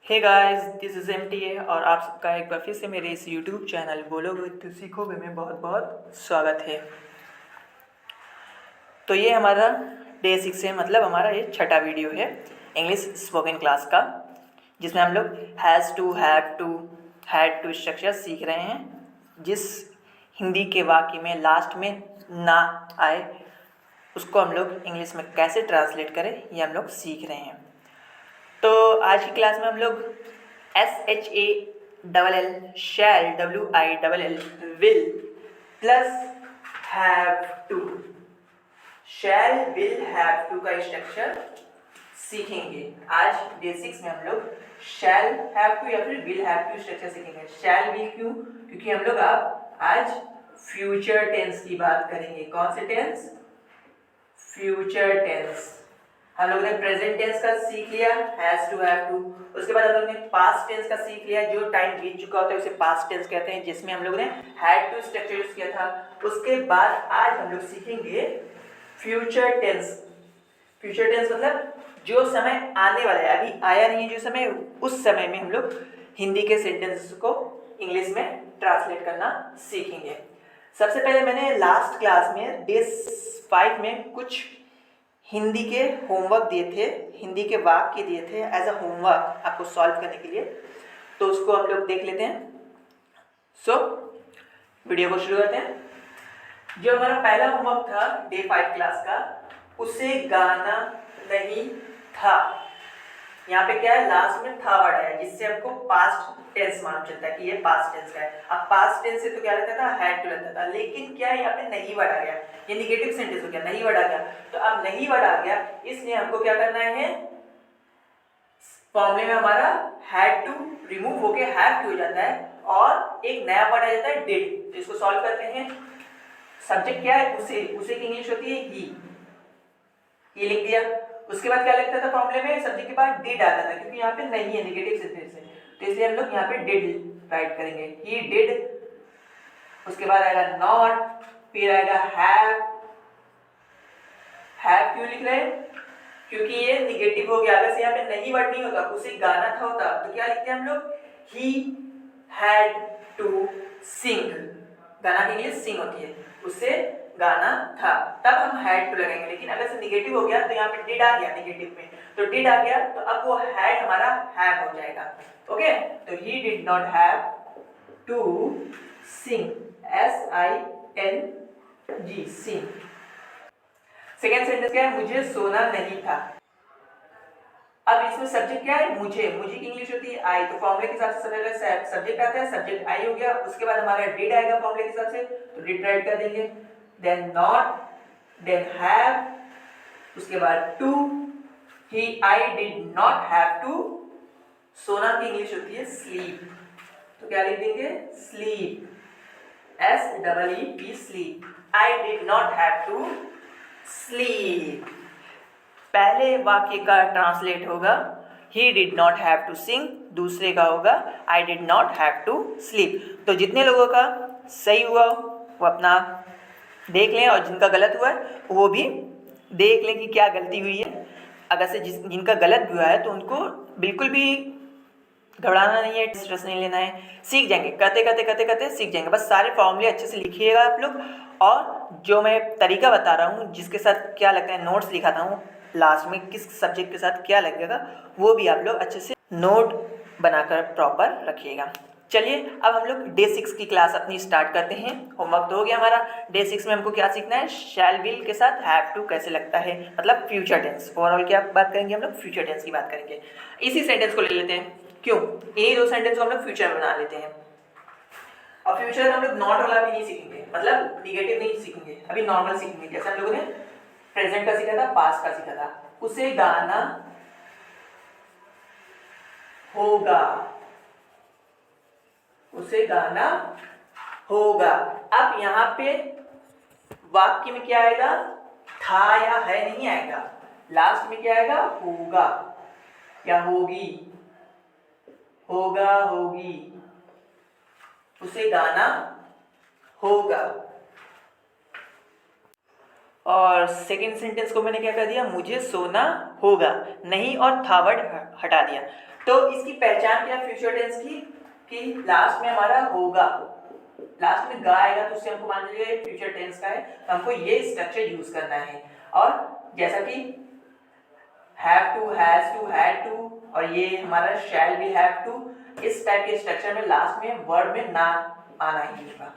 Hey guys, this is MTA और आप सबका एक बार फिर से मेरे इस यूट्यूब चैनल बोलोगे तो सीखोगे में बहुत बहुत स्वागत है। तो ये हमारा डे 6 है, मतलब हमारा ये छठा वीडियो है इंग्लिश स्पोकन क्लास का, जिसमें हम लोग has to, have to, had to structure सीख रहे हैं। जिस हिंदी के वाक्य में लास्ट में ना आए उसको हम लोग इंग्लिश में कैसे ट्रांसलेट करें ये हम लोग सीख रहे हैं। तो आज की क्लास में हम लोग SHALL shall WILL will plus have to, shall will have to का स्ट्रक्चर सीखेंगे। आज डे 6 में हम लोग शैल हैव टू या फिर विल हैव टू स्ट्रक्चर सीखेंगे। शैल विल क्यों? क्योंकि हम लोग आज फ्यूचर टेंस की बात करेंगे। कौन से टेंस? Future tense. हम लोग ने प्रेजेंट टेंस का सीख लिया, हैज टू, हैव टू। उसके बाद हम लोग ने पास्ट टेंस का सीख लिया, जो टाइम बीत चुका होता है उसे पास्ट टेंस कहते हैं, जिसमें हम लोग ने हैड टू स्ट्रक्चर यूज किया था। उसके बाद आज हम लोग सीखेंगे फ्यूचर टेंस। फ्यूचर टेंस मतलब जो समय आने वाला है, अभी आया नहीं है जो समय, उस समय में हम लोग हिंदी के सेंटेंस को इंग्लिश में ट्रांसलेट करना सीखेंगे। सबसे पहले मैंने लास्ट क्लास में डे 5 में कुछ हिंदी के होमवर्क दिए थे, हिंदी के वाक्य दिए थे एज अ होमवर्क आपको सॉल्व करने के लिए, तो उसको हम लोग देख लेते हैं। सो वीडियो को शुरू करते हैं। जो हमारा पहला होमवर्क था डे 5 क्लास का, उसे गाना नहीं था। यहाँ पे क्या है, लास्ट में था वर्ड है, जिससे हमको पास्ट टेंस मालूम चलता है कि ये पास्ट टेंस का है। अब पास्ट टेंस से तो क्या लगता था, हैड टू लगता था, लेकिन क्या है यहाँ पे नहीं वर्ड आ गया, ये निगेटिव सेंटेंस हो गया, नहीं वर्ड आ गया। तो अब नहीं वर्ड आ गया, इसलिए हमको क्या करना है, फॉर्मूले में हमारा हैड टू रिमूव होके हैव टू हो जाता है और एक नया वर्ड आ जाता है डिड। तो इसको सॉल्व करते हैं। सब्जेक्ट क्या है, उसे, उसे की इंग्लिश होती है ही, ये लिख दिया। उसके बाद क्या लगता था फॉर्मूले में, सब्जेक्ट के बाद डिड आता था, क्योंकि यहाँ पे नहीं है, नेगेटिव सेंटेंस है, तो इसलिए हम लोग यहाँ पे डिड राइट करेंगे, ही डिड। उसके बाद आएगा नॉट, फिर आएगा हैव क्यों लिख रहे हैं, क्योंकि ये निगेटिव हो गया। अगर से यहाँ पे नहीं वर्ड नहीं होता, उसे गाना था होता, तो क्या लिखते हैं हम लोग, ही हैड टू सिंग। गाना की इंग्लिश सिंग होती है, उससे गाना था, तब हम हैड टू लगाएंगे। लेकिन अगर से निगेटिव हो गया तो यहाँ पे डिड आ गया निगेटिव में, तो डिड आ गया तो अब वो हैड हमारा हैव हो जाएगा। ओके, तो he did not have to sing, SING, sing. Second sentence क्या है, मुझे सोना नहीं था। अब इसमें सब्जेक्ट क्या है, मुझे, मुझे की इंग्लिश होती है आई, तो फॉर्मूले के हिसाब से सबसे सब्जेक्ट आता है, सब्जेक्ट आई हो गया। उसके बाद हमारा डिड आएगा फॉर्मूले के हिसाब से, तो डिड राइट कर देंगे, देन नॉट, देन हैव, उसके बाद to, he I did not have to. सोना की इंग्लिश होती है स्लीप, तो क्या लिख देंगे, sleep, SEEP, sleep. I did not have to sleep. पहले वाक्य का ट्रांसलेट होगा he did not have to sing, दूसरे का होगा I did not have to sleep. तो जितने लोगों का सही हुआ वो अपना देख लें, और जिनका गलत हुआ है वो भी देख लें कि क्या गलती हुई है। अगर से जिनका गलत भी हुआ है तो उनको बिल्कुल भी घबराना नहीं है, स्ट्रेस नहीं लेना है, सीख जाएंगे, करते करते करते करते सीख जाएंगे। बस सारे फॉर्मूले अच्छे से लिखिएगा आप लोग, और जो मैं तरीका बता रहा हूँ, जिसके साथ क्या लगता है नोट्स लिखाता हूँ लास्ट में, किस सब्जेक्ट के साथ क्या लगेगा, वो भी आप लोग अच्छे से नोट बनाकर प्रॉपर रखिएगा। चलिए अब हम लोग डे 6 की क्लास अपनी स्टार्ट करते हैं। होमवर्क तो हो गया हमारा। डे 6 में हमको क्या सीखना है, शैल विल के साथ हैव टू कैसे लगता है, मतलब फ्यूचर टेंस। ओवरऑल क्या बात करेंगे हम लोग, फ्यूचर टेंस की बात करेंगे। इसी सेंटेंस को ले लेते हैं, क्यों, यही दो सेंटेंस को हम लोग फ्यूचर में बना लेते हैं। अब फ्यूचर हम लोग नॉट वाला भी नहीं सीखेंगे, मतलब निगेटिव नहीं सीखेंगे, अभी नॉर्मल सीखेंगे। जैसे हम लोगों ने प्रेजेंट का सीखा था, पास्ट का सीखा था, उसे गाना होगा, उसे गाना होगा। अब यहाँ पे वाक्य में क्या आएगा, था या है नहीं आएगा, लास्ट में क्या आएगा, होगा या होगी, होगा होगी, उसे गाना होगा। और सेकंड सेंटेंस को मैंने क्या कर दिया, मुझे सोना होगा, नहीं और था वर्ड हटा दिया। तो इसकी पहचान क्या फ्यूचर टेंस की, कि लास्ट में हमारा होगा, लास्ट में गा आएगा तो उससे हमको मान लीजिए फ्यूचर टेंस का है, तो हमको ये स्ट्रक्चर यूज करना है। और जैसा कि have to, has to, had to, और ये हमारा शैल बी हैव टू, इस टाइप के स्ट्रक्चर में लास्ट में वर्ड में ना आना ही होगा।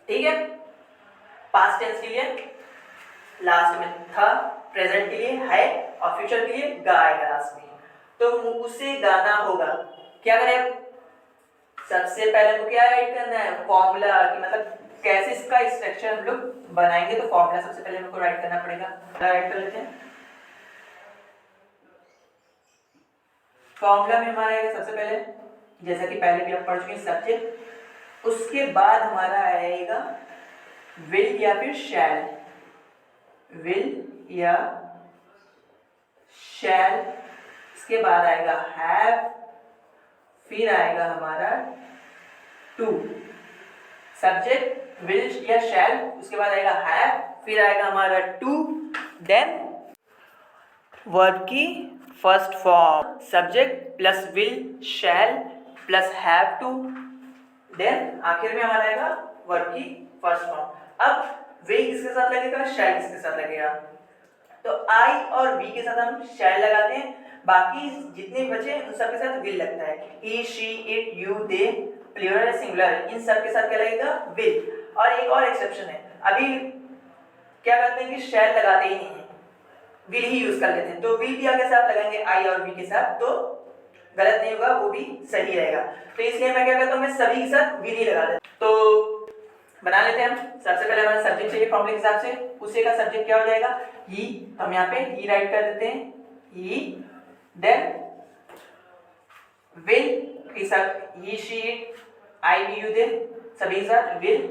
ठीक है, पास्ट टेंस के लिए लास्ट में था, प्रेजेंट के लिए है, और फ्यूचर के लिए गा आएगा लास्ट में। तो उसे गाना होगा, क्या करें, सबसे पहले हमको क्या ऐड करना है, फॉर्मूला, कि मतलब कैसे इसका स्ट्रक्चर हम लोग बनाएंगे। तो फॉर्मूला सबसे पहले हमको राइट करना पड़ेगा, राइट कर लेते हैं। फॉर्मूला में हमारा आएगा सबसे पहले, जैसा कि पहले भी आप पढ़ चुके हैं, सब्जेक्ट, उसके बाद हमारा आएगा विल या फिर शैल, विल या शैल, इसके बाद आएगा हैव, फिर आएगा हमारा टू, सब्जेक्ट विल या शैल, उसके बाद आएगा हैव, फिर आएगा हमारा टू, देन वर्ब की first form subject plus will shall plus have to, then आखिर में हमारा आएगा वर्ब की फर्स्ट फॉर्म। अब विल किसके साथ लगेगा, शैल किसके साथ लगेगा, तो आई और वी के साथ हम शैल लगाते हैं, बाकी जितने बचे उन सब के साथ विल लगता है। He, she, it, you, they, plural, singular, इन सब के साथ क्या लगेगा, विल। और एक और एक्सेप्शन है, अभी क्या करते हैं कि शैल लगाते ही नहीं है, विल ही यूज कर लेते हैं। तो विल भी आगे साथ लगाएंगे आई और वी के साथ, तो गलत नहीं होगा, वो भी सही रहेगा। तो इसलिए मैं क्या करता हूँ, मैं सभी के साथ विल ही लगा देता हूँ। तो बना लेते हैं हम। सबसे पहले हमारा सब्जेक्ट चाहिए फॉर्मूले के हिसाब से, उसी का सब्जेक्ट क्या हो जाएगा, ही, तो हम यहाँ पे ही राइट कर देते हैं, ही, देन विल के साथ he, she, it, I, we, you, they, सभी के साथ विल,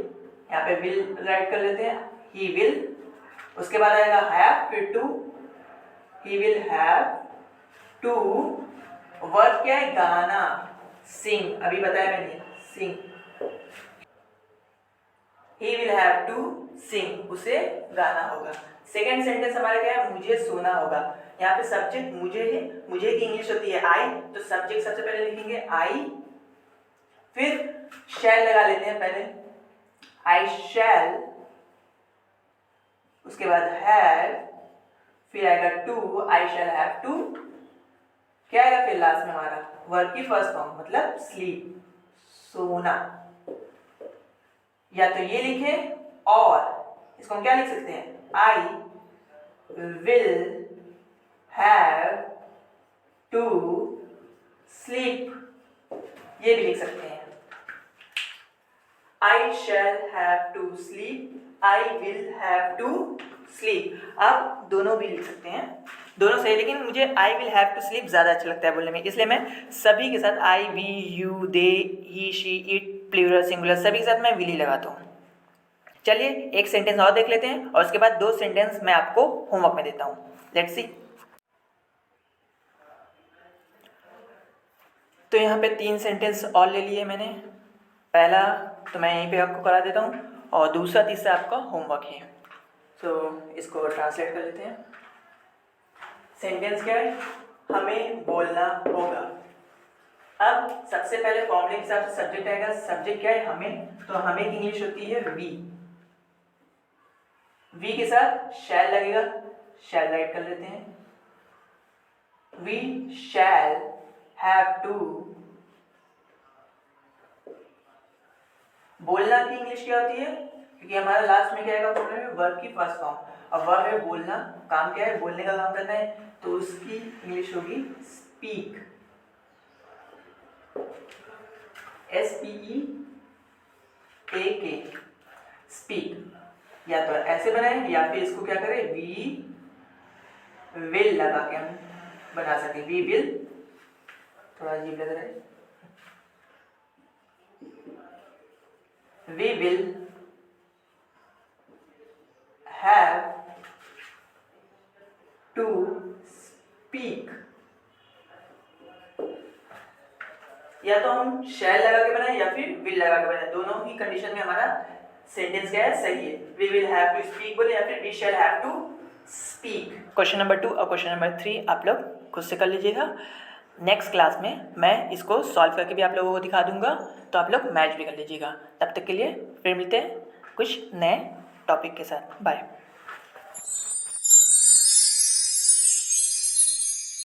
यहाँ पे विल राइट कर लेते हैं, ही विल, उसके बाद आएगा हैव, फिर to, he will have to, verb क्या है, गाना, सिंग, अभी बताया मैंने, सिंग, he will have to sing, उसे गाना होगा। सेकेंड सेंटेंस हमारा क्या है, मुझे सोना होगा, यहाँ पे सब्जेक्ट मुझे है, मुझे की इंग्लिश होती है आई, तो सब्जेक्ट सबसे पहले लिखेंगे आई, फिर शैल लगा लेते हैं पहले, आई शैल, उसके बाद हैव, फिर आएगा to, I shall have to, क्या आएगा फिर लास्ट में हमारा वर्ब की फर्स्ट फॉर्म, मतलब स्लीप, सोना। या तो ये लिखे, और इसको हम क्या लिख सकते हैं, I will have to sleep, ये भी लिख सकते हैं, I shall have to sleep, I will have to sleep. आप दोनों भी लिख सकते हैं, दोनों सही, लेकिन मुझे I will have to sleep ज़्यादा अच्छा लगता है बोलने में, इसलिए मैं सभी के साथ I, we, you, they, he, she, it, plural, singular, सभी के साथ मैं विल ही लगाता हूँ। चलिए एक सेंटेंस और देख लेते हैं, और उसके बाद दो सेंटेंस मैं आपको होमवर्क में देता हूँ, लेट्स सी। तो यहाँ पे 3 सेंटेंस और ले लिए मैंने, पहला तो मैं यहीं पे आपको करा देता हूँ, और दूसरा तीसरा आपका होमवर्क है। तो इसको ट्रांसलेट कर लेते हैं। सेंटेंस क्या है, हमें बोलना होगा। अब सबसे पहले फॉर्मूले के हिसाब से सब्जेक्ट आएगा, सब्जेक्ट क्या है, हमें, तो हमें की इंग्लिश होती है वी, वी के साथ शैल लगेगा, शैल राइट कर लेते हैं, वी शैल हैव टू, बोलना की इंग्लिश क्या होती है, क्योंकि हमारा लास्ट में क्या आएगा फॉर्मूले में, वर्ब की फर्स्ट फॉर्म, अब वर्ब है बोलना, काम क्या है, बोलने का काम करना है, तो उसकी इंग्लिश होगी स्पीक, SPEAK, स्पीक। या तो ऐसे बनाए, या फिर इसको क्या करें, वी विल लगा के हम बना सके, वी विल, थोड़ा अजीब लग रहा है, we will have to speak. या तो हम शैल लगा के बनाए या फिर विल लगा के बनाए, दोनों ही कंडीशन में हमारा सेंटेंस क्या है, सही है। We will have to speak बोले या फिर we shall have to speak. Question number 2 और क्वेश्चन नंबर 3 आप लोग खुद से कर लीजिएगा। नेक्स्ट क्लास में मैं इसको सॉल्व करके भी आप लोगों को दिखा दूंगा, तो आप लोग मैच भी कर लीजिएगा। तब तक के लिए फिर मिलते हैं कुछ नए टॉपिक के साथ। बाय।